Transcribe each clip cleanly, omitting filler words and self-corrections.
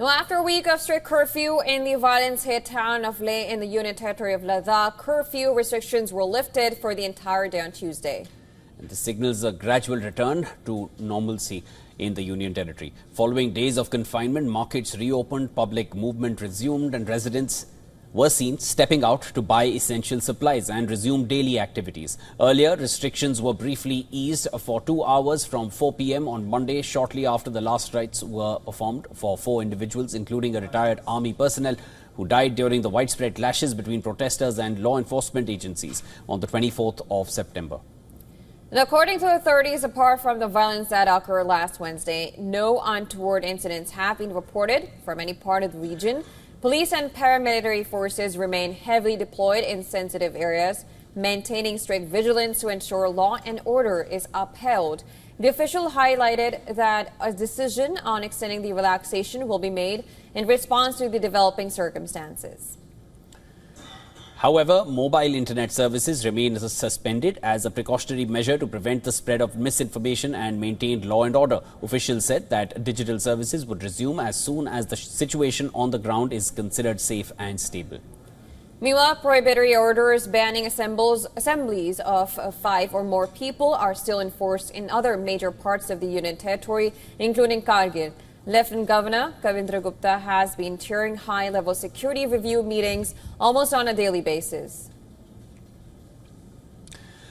Now, after a week of strict curfew in the violence-hit town of Leh in the Union Territory of Ladakh, curfew restrictions were lifted for the entire day on Tuesday. And this signals a gradual return to normalcy in the Union Territory. Following days of confinement, markets reopened, public movement resumed, and residents were seen stepping out to buy essential supplies and resume daily activities. Earlier, restrictions were briefly eased for 2 hours from 4 p.m. on Monday, shortly after the last rites were performed for 4 individuals, including a retired army personnel who died during the widespread clashes between protesters and law enforcement agencies on the 24th of September. And according to authorities, apart from the violence that occurred last Wednesday, no untoward incidents have been reported from any part of the region. Police and paramilitary forces remain heavily deployed in sensitive areas, maintaining strict vigilance to ensure law and order is upheld. The official highlighted that a decision on extending the relaxation will be made in response to the developing circumstances. However, mobile internet services remain suspended as a precautionary measure to prevent the spread of misinformation and maintain law and order. Officials said that digital services would resume as soon as the situation on the ground is considered safe and stable. Meanwhile, prohibitory orders banning assemblies of 5 or more people are still enforced in other major parts of the Union Territory, including Kargil. Lieutenant Governor Kavindra Gupta has been chairing high-level security review meetings almost on a daily basis.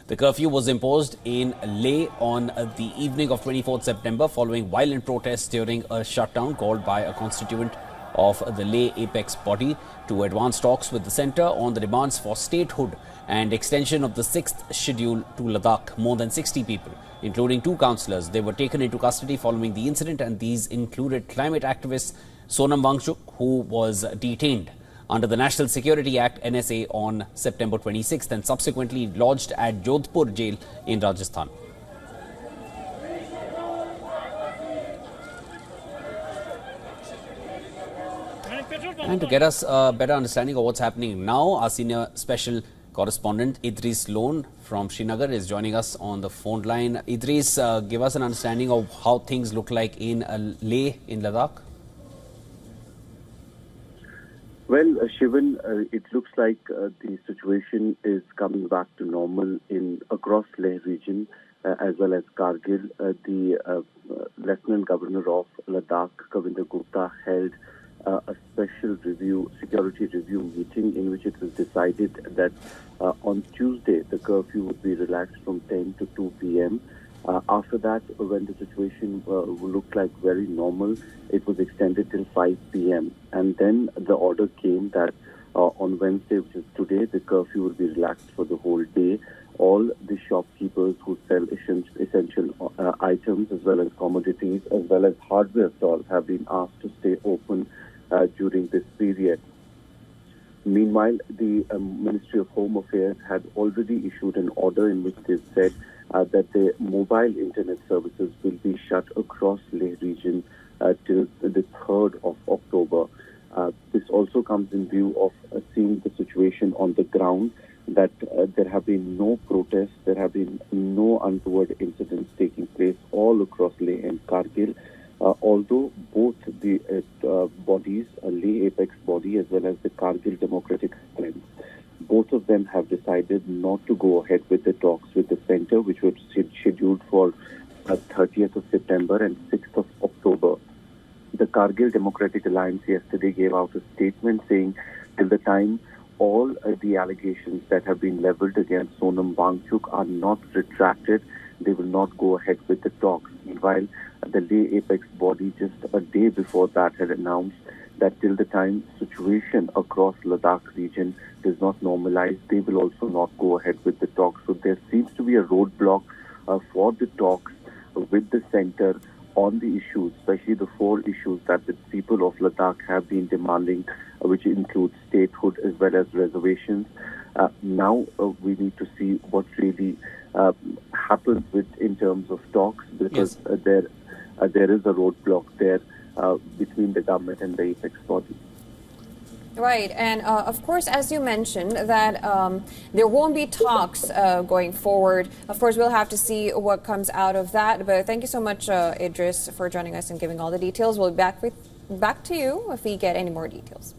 The curfew was imposed in Leh on the evening of 24th September following violent protests during a shutdown called by a constituent of the Leh Apex body to advance talks with the centre on the demands for statehood and extension of the 6th schedule to Ladakh. More than 60 people, including 2 councillors, they were taken into custody following the incident, and these included climate activist Sonam Wangchuk, who was detained under the National Security Act NSA on September 26th and subsequently lodged at Jodhpur jail in Rajasthan. And to get us a better understanding of what's happening now, our senior special correspondent Idris Lone from Srinagar is joining us on the phone line. Idris, give us an understanding of how things look like in Leh in Ladakh. Well, Shivan, it looks like the situation is coming back to normal across Leh region as well as Kargil. The Lieutenant Governor of Ladakh, Kavindra Gupta, held a special security review meeting in which it was decided that on Tuesday the curfew would be relaxed from 10 to 2 p.m. After that, when the situation looked like very normal, it was extended till 5 p.m. And then the order came that on Wednesday, which is today, the curfew will be relaxed for the whole day. All the shopkeepers who sell essential items as well as commodities as well as hardware stalls have been asked to stay open during this period. Meanwhile, the Ministry of Home Affairs had already issued an order in which they said that the mobile internet services will be shut across Leh region till the 3rd of October. This also comes in view of seeing the situation on the ground, that there have been no protests, there have been no untoward incidents taking place all across Leh and Kargil. Although both the bodies, Leh Apex body as well as the Kargil Democratic Alliance, both of them have decided not to go ahead with the talks with the centre, which were scheduled for 30th of September and 6th of October. The Kargil Democratic Alliance yesterday gave out a statement saying till the time all the allegations that have been levelled against Sonam Wangchuk are not retracted, they will not go ahead with the talks. Meanwhile, the Leh Apex body just a day before that had announced that till the time situation across Ladakh region does not normalize, they will also not go ahead with the talks. So there seems to be a roadblock for the talks with the centre on the issues, especially the 4 issues that the people of Ladakh have been demanding, which includes statehood as well as reservations. Now we need to see what really happens in terms of talks, because there is a roadblock there between the government and the Apex body. Right, and of course, as you mentioned, that there won't be talks going forward. Of course, we'll have to see what comes out of that. But thank you so much, Idris, for joining us and giving all the details. We'll be back with Back to you if we get any more details.